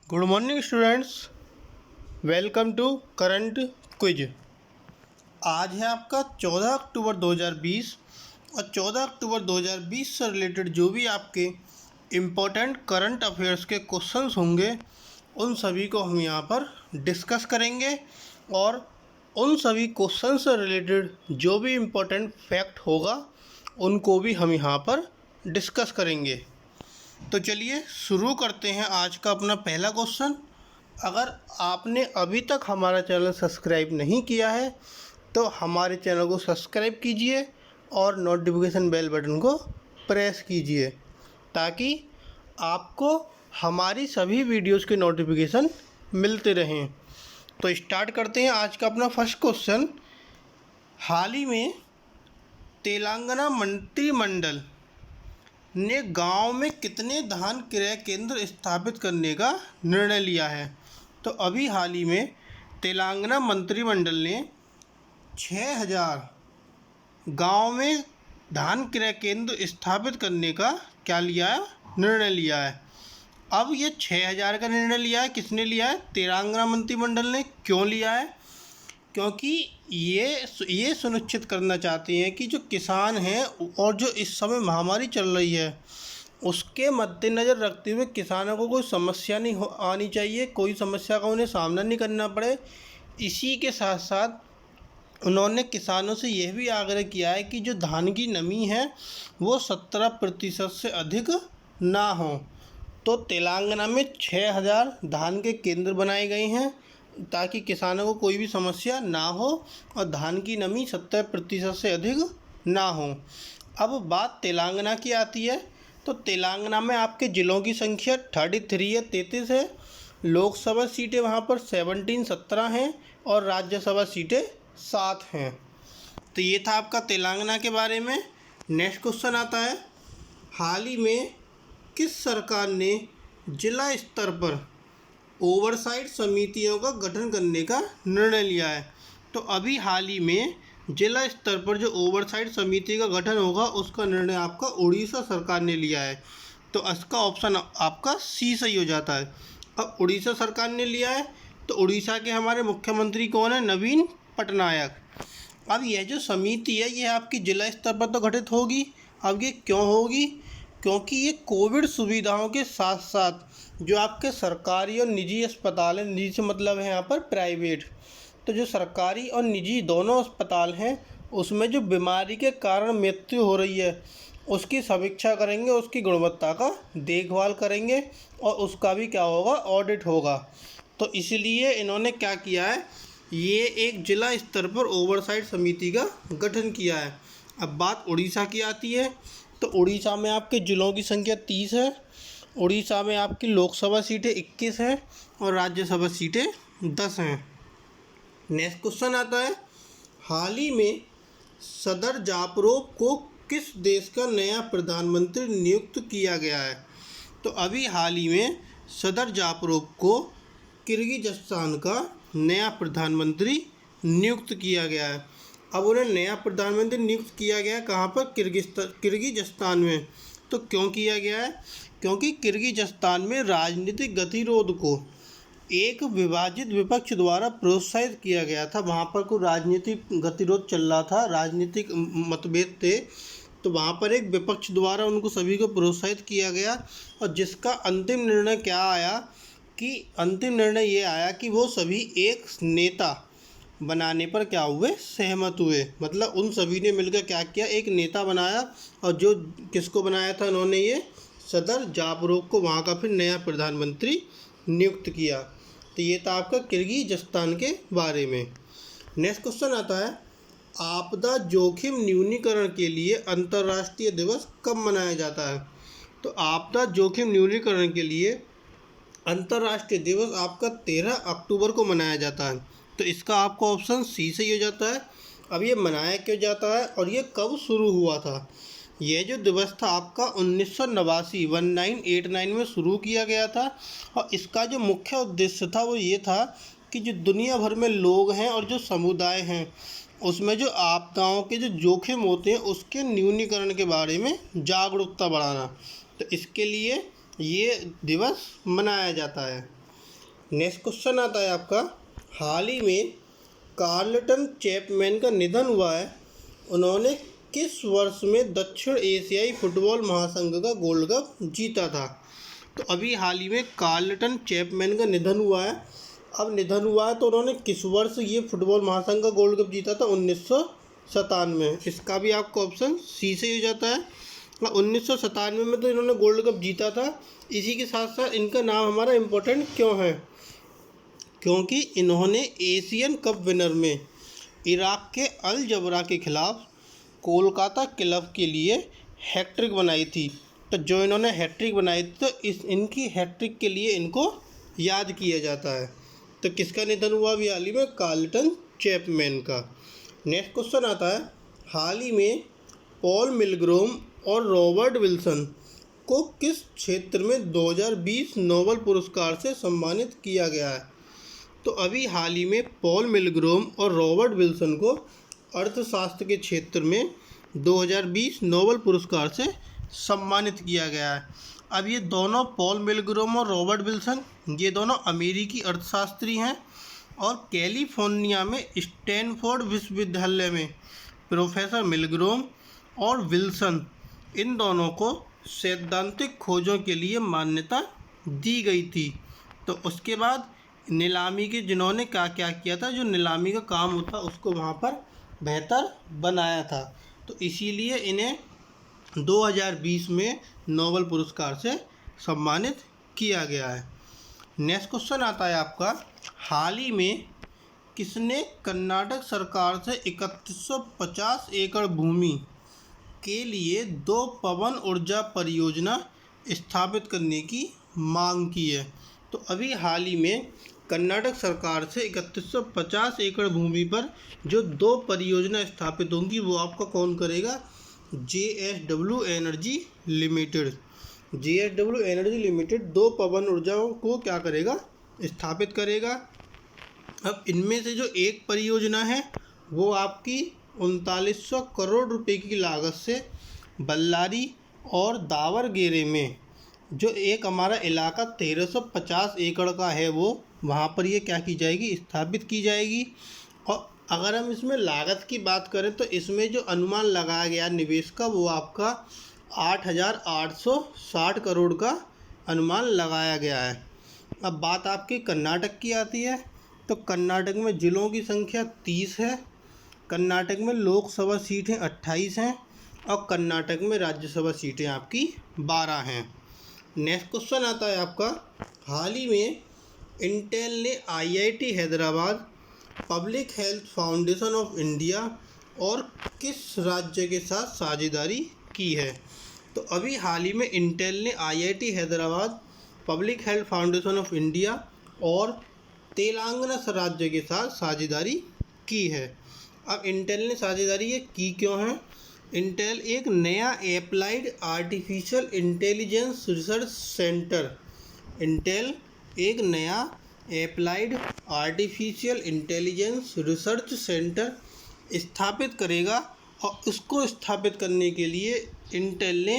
Good morning students, welcome to current quiz. आज है आपका 14 अक्टूबर 2020 और 14 अक्टूबर 2020 से रिलेटेड जो भी आपके इम्पोर्टेंट करंट अफेयर्स के क्वेश्चंस होंगे उन सभी को हम यहाँ पर डिस्कस करेंगे और उन सभी क्वेश्चन से रिलेटेड जो भी इम्पोर्टेंट फैक्ट होगा उनको भी हम यहाँ पर डिस्कस करेंगे। तो चलिए शुरू करते हैं आज का अपना पहला क्वेश्चन। अगर आपने अभी तक हमारा चैनल सब्सक्राइब नहीं किया है तो हमारे चैनल को सब्सक्राइब कीजिए और नोटिफिकेशन बेल बटन को प्रेस कीजिए ताकि आपको हमारी सभी वीडियोस के नोटिफिकेशन मिलते रहें। तो स्टार्ट करते हैं आज का अपना फर्स्ट क्वेश्चन। हाल ही में तेलंगाना मंत्रिमंडल ने गांव में कितने धान क्रय केंद्र स्थापित करने का निर्णय लिया है? तो अभी हाल ही में तेलंगाना मंत्रिमंडल ने 6000 गांव में धान क्रय केंद्र स्थापित करने का क्या लिया है? निर्णय लिया है। अब ये 6000 का निर्णय लिया है, किसने लिया है? तेलंगाना मंत्रिमंडल ने। क्यों लिया है? क्योंकि ये सुनिश्चित करना चाहते हैं कि जो किसान हैं और जो इस समय महामारी चल रही है उसके मद्देनज़र रखते हुए किसानों को कोई समस्या नहीं आनी चाहिए, कोई समस्या का उन्हें सामना नहीं करना पड़े। इसी के साथ साथ उन्होंने किसानों से यह भी आग्रह किया है कि जो धान की नमी है वो 17% से अधिक ना हो। तो तेलंगाना में 6000 धान के केंद्र बनाए गए हैं ताकि किसानों को कोई भी समस्या ना हो और धान की नमी 70% से अधिक ना हो। अब बात तेलंगाना की आती है तो तेलंगाना में आपके ज़िलों की संख्या 33 है। लोकसभा सीटें वहाँ पर 17 हैं और राज्यसभा सीटें 7 हैं। तो ये था आपका तेलंगाना के बारे में। नेक्स्ट क्वेश्चन आता है, हाल ही में किस सरकार ने जिला स्तर पर ओवरसाइट समितियों का गठन करने का निर्णय लिया है? तो अभी हाल ही में जिला स्तर पर जो ओवरसाइट समिति का गठन होगा उसका निर्णय आपका उड़ीसा सरकार ने लिया है। तो इसका ऑप्शन आपका सी सही हो जाता है। अब उड़ीसा सरकार ने लिया है तो उड़ीसा के हमारे मुख्यमंत्री कौन है? नवीन पटनायक। अब यह जो समिति है ये आपकी जिला स्तर पर तो गठित होगी। अब ये क्यों होगी? क्योंकि ये कोविड सुविधाओं के साथ साथ जो आपके सरकारी और निजी अस्पताल हैं, निजी से मतलब है यहाँ पर प्राइवेट, तो जो सरकारी और निजी दोनों अस्पताल हैं उसमें जो बीमारी के कारण मृत्यु हो रही है उसकी समीक्षा करेंगे, उसकी गुणवत्ता का देखभाल करेंगे और उसका भी क्या होगा? ऑडिट होगा। तो इसलिए इन्होंने क्या किया है, ये एक जिला स्तर पर ओवरसाइट समिति का गठन किया है। अब बात उड़ीसा की आती है तो उड़ीसा में आपके ज़िलों की संख्या 30 है। उड़ीसा में आपकी लोकसभा सीटें 21 हैं और राज्यसभा सीटें 10 हैं। नेक्स्ट क्वेश्चन आता है, हाल ही में सदर जापरोव को किस देश का नया प्रधानमंत्री नियुक्त किया गया है? तो अभी हाल ही में सदर जापरोव को किर्गिज़स्तान का नया प्रधानमंत्री नियुक्त किया गया है। अब उन्हें नया प्रधानमंत्री नियुक्त किया गया है कहाँ पर? किर्गिज़स्तान में। तो क्यों किया गया है? क्योंकि किर्गिज़स्तान में राजनीतिक गतिरोध को एक विभाजित विपक्ष द्वारा प्रोत्साहित किया गया था। वहाँ पर कोई राजनीतिक गतिरोध चल रहा था, राजनीतिक मतभेद थे, तो वहाँ पर एक विपक्ष द्वारा उनको सभी को प्रोत्साहित किया गया और जिसका अंतिम निर्णय क्या आया कि अंतिम निर्णय ये आया कि वो सभी एक नेता बनाने पर क्या हुए? सहमत हुए। मतलब उन सभी ने मिलकर क्या किया? एक नेता बनाया और जो किसको बनाया था उन्होंने? ये सदर जापरोव को वहाँ का फिर नया प्रधानमंत्री नियुक्त किया। तो ये था आपका किर्गिज़स्तान के बारे में। नेक्स्ट क्वेश्चन आता है, आपदा जोखिम न्यूनीकरण के लिए अंतर्राष्ट्रीय दिवस कब मनाया जाता है? तो आपदा जोखिम न्यूनीकरण के लिए अंतर्राष्ट्रीय दिवस आपका 13 अक्टूबर को मनाया जाता है। तो इसका आपका ऑप्शन सी सही हो जाता है। अब ये मनाया क्यों जाता है और ये कब शुरू हुआ था? यह जो दिवस था आपका 1989 में शुरू किया गया था और इसका जो मुख्य उद्देश्य था वो ये था कि जो दुनिया भर में लोग हैं और जो समुदाय हैं उसमें जो आपदाओं के जो जोखिम होते हैं उसके न्यूनीकरण के बारे में जागरूकता बढ़ाना। तो इसके लिए ये दिवस मनाया जाता है। नेक्स्ट क्वेश्चन आता है आपका, हाल ही में कार्लटन चैपमैन का निधन हुआ है, उन्होंने किस वर्ष में दक्षिण एशियाई फुटबॉल महासंघ का गोल्ड कप जीता था? तो अभी हाल ही में कार्लटन चैपमैन का निधन हुआ है। अब निधन हुआ है तो उन्होंने किस वर्ष ये फुटबॉल महासंघ का गोल्ड कप जीता था? 1997। इसका भी आपका ऑप्शन सी से हो जाता है। 1997 में तो इन्होंने गोल्ड कप जीता था। इसी के साथ साथ इनका नाम हमारा इम्पोर्टेंट क्यों है? क्योंकि इन्होंने एशियन कप विनर में इराक के अल जबरा के खिलाफ कोलकाता क्लब के लिए हैट्रिक बनाई थी। तो जो इन्होंने हैट्रिक बनाई थी, तो इनकी हैट्रिक के लिए इनको याद किया जाता है। तो किसका निधन हुआ अभी हाल ही में? कार्लटन चैपमैन का। नेक्स्ट क्वेश्चन आता है, हाल ही में पॉल मिलग्रोम और रॉबर्ट विल्सन को किस क्षेत्र में 2020 नोबेल पुरस्कार से सम्मानित किया गया है? तो अभी हाल ही में पॉल मिलग्रोम और रॉबर्ट विल्सन को अर्थशास्त्र के क्षेत्र में 2020 नोबेल पुरस्कार से सम्मानित किया गया है। अब ये दोनों पॉल मिलग्रोम और रॉबर्ट विल्सन, ये दोनों अमेरिकी अर्थशास्त्री हैं और कैलिफोर्निया में स्टैनफोर्ड विश्वविद्यालय में प्रोफेसर मिलग्रोम और विल्सन, इन दोनों को सैद्धांतिक खोजों के लिए मान्यता दी गई थी। तो उसके बाद नीलामी के जिन्होंने क्या क्या किया था, जो नीलामी का काम होता उसको वहाँ पर बेहतर बनाया था, तो इसीलिए इन्हें 2020 में नोबेल पुरस्कार से सम्मानित किया गया है। नेक्स्ट क्वेश्चन आता है आपका, हाल ही में किसने कर्नाटक सरकार से 3150 एकड़ भूमि के लिए 2 पवन ऊर्जा परियोजना स्थापित करने की मांग की है? तो अभी हाल ही में कर्नाटक सरकार से 3150 एकड़ भूमि पर जो 2 परियोजना स्थापित होंगी, वो आपका कौन करेगा? JSW energy limited. JSW energy limited 2 पवन ऊर्जाओं को क्या करेगा? स्थापित करेगा। अब इनमें से जो एक परियोजना है वो आपकी 3900 करोड़ रुपए की लागत से बल्लारी और दावरगेरे में जो एक हमारा इलाका 1350 एकड़ का है, वो वहाँ पर ये क्या की जाएगी? स्थापित की जाएगी। और अगर हम इसमें लागत की बात करें तो इसमें जो अनुमान लगाया गया निवेश का, वो आपका 8860 करोड़ का अनुमान लगाया गया है। अब बात आपकी कर्नाटक की आती है, तो कर्नाटक में ज़िलों की संख्या 30 है, कर्नाटक में लोकसभा सीटें 28 हैं और कर्नाटक में राज्यसभा सीटें आपकी 12 हैं। नेक्स्ट क्वेश्चन आता है आपका, हाल ही में इंटेल ने IIT Hyderabad, public health foundation of India और किस राज्य के साथ साझेदारी की है? तो अभी हाल ही में इंटेल ने IIT Hyderabad, public health foundation of India और तेलंगाना राज्य के साथ साझेदारी की है। अब इंटेल ने साझेदारी ये की क्यों है? इंटेल एक नया applied artificial intelligence research centre, Intel एक नया applied artificial intelligence research centre स्थापित करेगा और उसको स्थापित करने के लिए इंटेल ने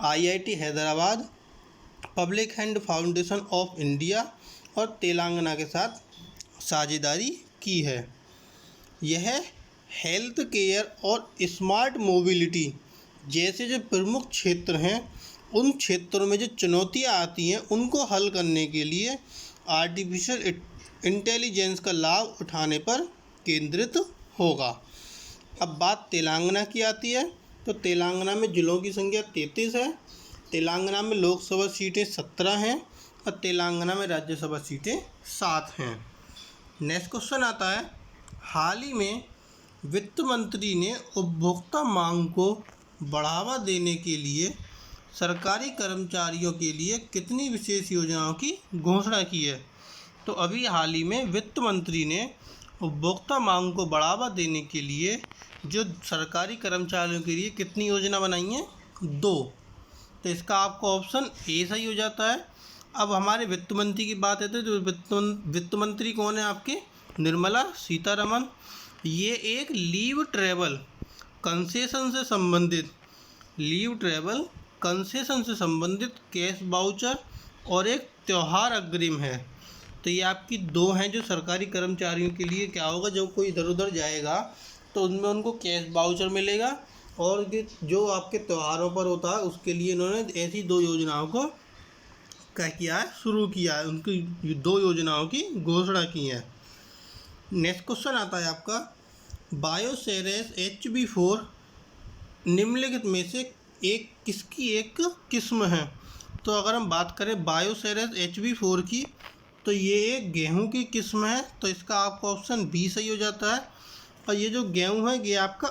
IIT Hyderabad, public health foundation of India और तेलंगाना के साथ साझेदारी की है। यह हेल्थ केयर और स्मार्ट मोबिलिटी जैसे जो प्रमुख क्षेत्र हैं, उन क्षेत्रों में जो चुनौतियां आती हैं उनको हल करने के लिए आर्टिफिशियल इंटेलिजेंस का लाभ उठाने पर केंद्रित होगा। अब बात तेलंगाना की आती है, तो तेलंगाना में ज़िलों की संख्या 33 है, तेलंगाना में लोकसभा सीटें 17 हैं और तेलंगाना में राज्यसभा सीटें 7 हैं। नेक्स्ट क्वेश्चन आता है, हाल ही में वित्त मंत्री ने उपभोक्ता मांग को बढ़ावा देने के लिए सरकारी कर्मचारियों के लिए कितनी विशेष योजनाओं की घोषणा की है? तो अभी हाल ही में वित्त मंत्री ने उपभोक्ता मांग को बढ़ावा देने के लिए जो सरकारी कर्मचारियों के लिए कितनी योजना बनाई हैं? 2। तो इसका आपको ऑप्शन ए सही हो जाता है। अब हमारे वित्त मंत्री की बात है तो वित्त मंत्री कौन है आपके? निर्मला सीतारमण। ये एक लीव ट्रैवल कंसेशन से संबंधित कैश वाउचर और एक त्यौहार अग्रिम है। तो ये आपकी दो हैं जो सरकारी कर्मचारियों के लिए क्या होगा, जब कोई इधर उधर जाएगा तो उनमें उनको कैश वाउचर मिलेगा, और जो आपके त्योहारों पर होता है उसके लिए इन्होंने ऐसी दो योजनाओं को क्या किया है, शुरू किया है, उनकी दो योजनाओं की घोषणा की है। नेक्स्ट क्वेश्चन आता है आपका, बायोसेरेस HB4 निम्नलिखित में से एक किसकी एक किस्म है। तो अगर हम बात करें बायोसेरेस HB4 की, तो ये एक गेहूं की किस्म है, तो इसका आपका ऑप्शन बी सही हो जाता है। और ये जो गेहूं है ये आपका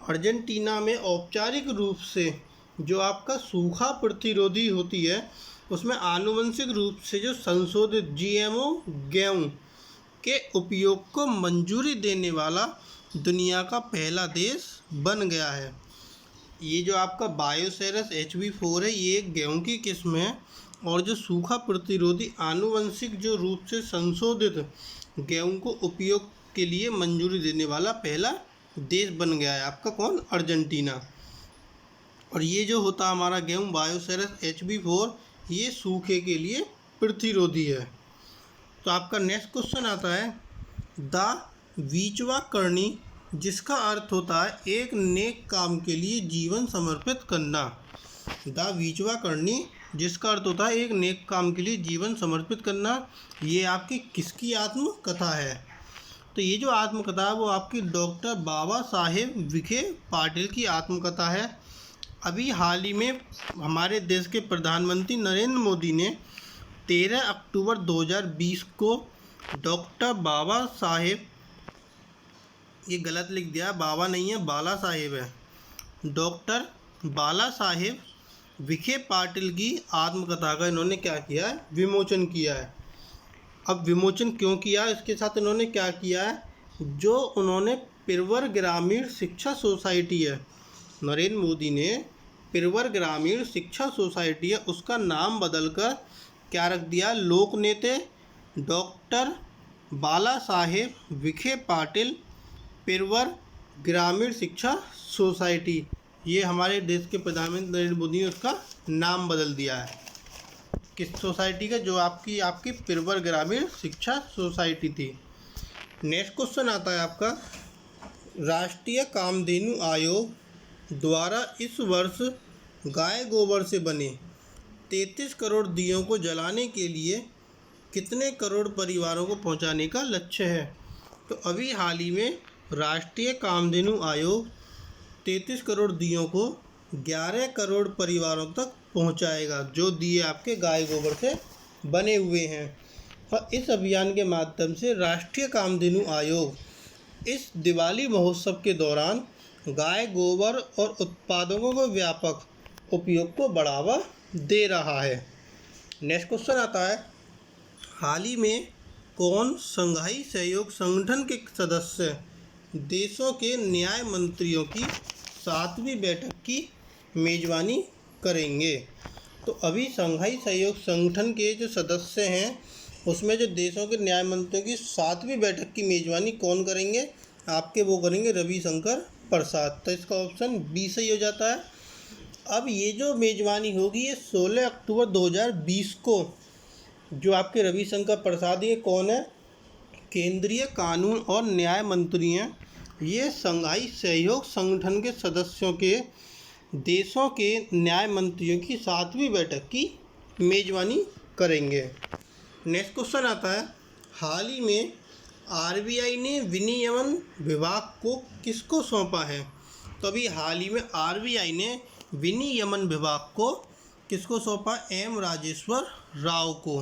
अर्जेंटीना में औपचारिक रूप से जो आपका सूखा प्रतिरोधी होती है, उसमें आनुवंशिक रूप से जो संशोधित GMO गेहूं के उपयोग को मंजूरी देने वाला दुनिया का पहला देश बन गया है। ये जो आपका बायोसेरेस HB4 है, ये एक गेहूं की किस्म है, और जो सूखा प्रतिरोधी आनुवंशिक जो रूप से संशोधित गेहूं को उपयोग के लिए मंजूरी देने वाला पहला देश बन गया है आपका कौन, अर्जेंटीना। और ये जो होता है हमारा गेहूं बायोसेरेस HB4, ये सूखे के लिए प्रतिरोधी है। तो आपका नेक्स्ट क्वेश्चन आता है, द विचवा करनी, जिसका अर्थ होता है एक नेक काम के लिए जीवन समर्पित करना। द विचवा करनी, जिसका अर्थ होता है एक नेक काम के लिए जीवन समर्पित करना, ये आपकी किसकी आत्मकथा है। तो ये जो आत्मकथा है वो आपकी डॉक्टर बाबा साहेब विखे पाटिल की आत्मकथा है। अभी हाल ही में हमारे देश के प्रधानमंत्री नरेंद्र मोदी ने 13 अक्टूबर 2020 को डॉक्टर बाबा साहेब, ये गलत लिख दिया, बाबा नहीं है बाला साहेब है, डॉक्टर बाला साहेब विखे पाटिल की आत्मकथा का इन्होंने क्या किया है, विमोचन किया है। अब विमोचन क्यों किया, इसके साथ इन्होंने क्या किया है, जो उन्होंने पिरवर ग्रामीण शिक्षा सोसाइटी है, नरेंद्र मोदी ने पिरवर ग्रामीण शिक्षा सोसाइटी है, उसका नाम बदलकर क्या रख दिया, लोक नेते डॉक्टर बाला साहेब विखे पाटिल पिरवर ग्रामीण शिक्षा सोसाइटी। ये हमारे देश के प्रधानमंत्री नरेंद्र मोदी ने उसका नाम बदल दिया है, किस सोसाइटी का, जो आपकी पिरवर ग्रामीण शिक्षा सोसाइटी थी। नेक्स्ट क्वेश्चन आता है आपका, राष्ट्रीय कामधेनु आयोग द्वारा इस वर्ष गाय गोबर से बने 33 करोड़ दियों को जलाने के लिए कितने करोड़ परिवारों को पहुंचाने का लक्ष्य है। तो अभी हाल ही में राष्ट्रीय कामधेनु आयोग 33 करोड़ दियों को 11 करोड़ परिवारों तक पहुंचाएगा, जो दिए आपके गाय गोबर से बने हुए हैं। और इस अभियान के माध्यम से राष्ट्रीय कामधेनु आयोग इस दिवाली महोत्सव के दौरान गाय गोबर और उत्पादों के व्यापक उपयोग को बढ़ावा दे रहा है। नेक्स्ट क्वेश्चन आता है, हाल ही में कौन शंघाई सहयोग संगठन के सदस्य देशों के न्याय मंत्रियों की 7वीं बैठक की मेज़बानी करेंगे। तो अभी शंघाई सहयोग संगठन के जो सदस्य हैं उसमें जो देशों के न्याय मंत्रियों की 7वीं बैठक की मेज़बानी कौन करेंगे, आपके वो करेंगे रविशंकर प्रसाद। तो इसका ऑप्शन बी सही हो जाता है। अब ये जो मेज़बानी होगी ये 16 अक्टूबर 2020 को, जो आपके रविशंकर प्रसाद, ये कौन है, केंद्रीय कानून और न्याय मंत्री हैं। ये शंघाई सहयोग संगठन के सदस्यों के देशों के न्याय मंत्रियों की 7वीं बैठक की मेज़बानी करेंगे। नेक्स्ट क्वेश्चन आता है, हाल ही में RBI ने विनियमन विभाग को किसको सौंपा है। तो अभी हाल ही में RBI ने विनियमन विभाग को किसको सौंपा, M राजेश्वर राव को।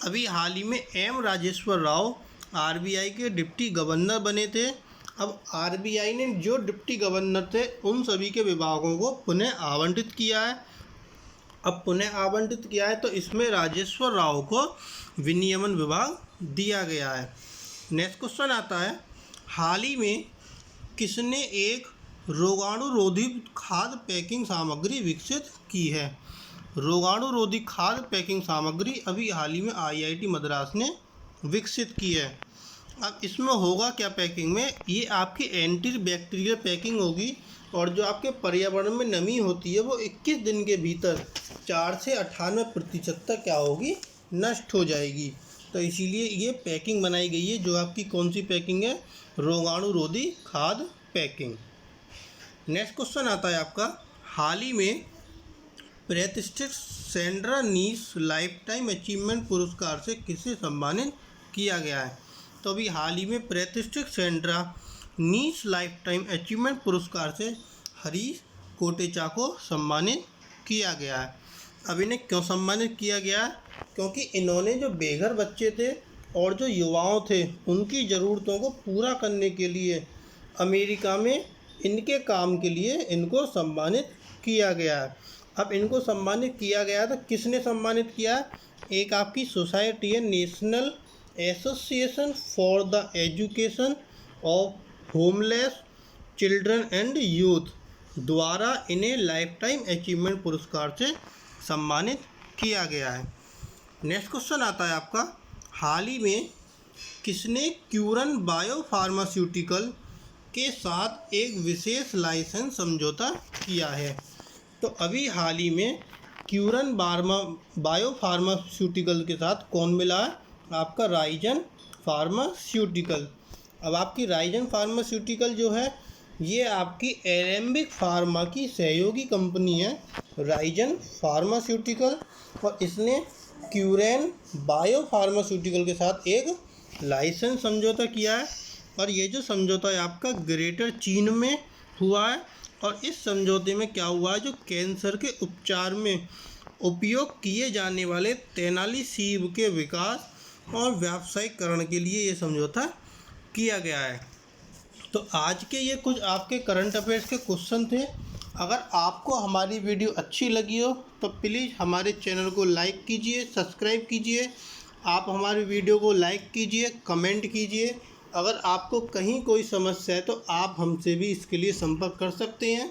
अभी हाल ही में M राजेश्वर राव RBI के डिप्टी गवर्नर बने थे। अब RBI ने जो डिप्टी गवर्नर थे उन सभी के विभागों को पुनः आवंटित किया है। अब पुनः आवंटित किया है तो इसमें राजेश्वर राव को विनियमन विभाग दिया गया है। नेक्स्ट क्वेश्चन आता है, हाल ही में किसने एक रोगाणुरोधी खाद्य पैकिंग सामग्री विकसित की है। रोगाणुरोधी खाद्य पैकिंग सामग्री अभी हाल ही में IIT मद्रास ने विकसित की है। अब इसमें होगा क्या पैकिंग में, ये आपकी एंटी बैक्टीरियल पैकिंग होगी, और जो आपके पर्यावरण में नमी होती है वो 21 दिन के भीतर 4 से 98% तक क्या होगी, नष्ट हो जाएगी। तो इसीलिए ये पैकिंग बनाई गई है, जो आपकी कौन सी पैकिंग है, रोगाणुरोधी खाद पैकिंग। नेक्स्ट क्वेश्चन आता है आपका, हाल ही में प्रतिष्ठित सेंड्रा नीस लाइफ टाइम अचीवमेंट पुरस्कार से किसे सम्मानित किया गया है। तो अभी हाल ही में प्रतिष्ठित सेंड्रा नीस लाइफ टाइम अचीवमेंट पुरस्कार से हरीश कोटेचा को सम्मानित किया गया है। अब इन्हें क्यों सम्मानित किया गया है, क्योंकि इन्होंने जो बेघर बच्चे थे और जो युवाओं थे उनकी ज़रूरतों को पूरा करने के लिए अमेरिका में इनके काम के लिए इनको सम्मानित किया गया है। अब इनको सम्मानित किया गया तो किसने सम्मानित किया, एक आपकी सोसाइटी है, national association for the education of homeless children and youth द्वारा इन्हें लाइफ टाइम अचीवमेंट पुरस्कार से सम्मानित किया गया है। नेक्स्ट क्वेश्चन आता है आपका, हाल ही में किसने क्यूरन बायो फार्मास्यूटिकल के साथ एक विशेष लाइसेंस समझौता किया है। तो अभी हाल ही में क्यूरन बायो फार्मास्यूटिकल के साथ कौन मिला है, आपका राइजन फार्मास्यूटिकल। अब आपकी राइजन फार्मास्यूटिकल जो है ये आपकी एलेम्बिक फार्मा की सहयोगी कंपनी है, राइजन फार्मास्यूटिकल, और इसने क्यूरेन बायो फार्मास्यूटिकल के साथ एक लाइसेंस समझौता किया है। और ये जो समझौता है आपका ग्रेटर चीन में हुआ है। और इस समझौते में क्या हुआ है, जो कैंसर के उपचार में उपयोग किए जाने वाले तैनालीसीब के विकास और व्यावसायीकरण के लिए ये समझौता किया गया है। तो आज के ये कुछ आपके करंट अफेयर्स के क्वेश्चन थे। अगर आपको हमारी वीडियो अच्छी लगी हो तो प्लीज़ हमारे चैनल को लाइक कीजिए, सब्सक्राइब कीजिए। आप हमारी वीडियो को लाइक कीजिए, कमेंट कीजिए। अगर आपको कहीं कोई समस्या है तो आप हमसे भी इसके लिए संपर्क कर सकते हैं।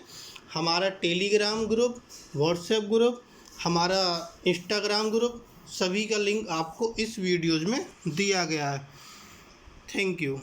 हमारा टेलीग्राम ग्रुप, व्हाट्सएप ग्रुप, हमारा इंस्टाग्राम ग्रुप, सभी का लिंक आपको इस वीडियोज़ में दिया गया है। Thank you.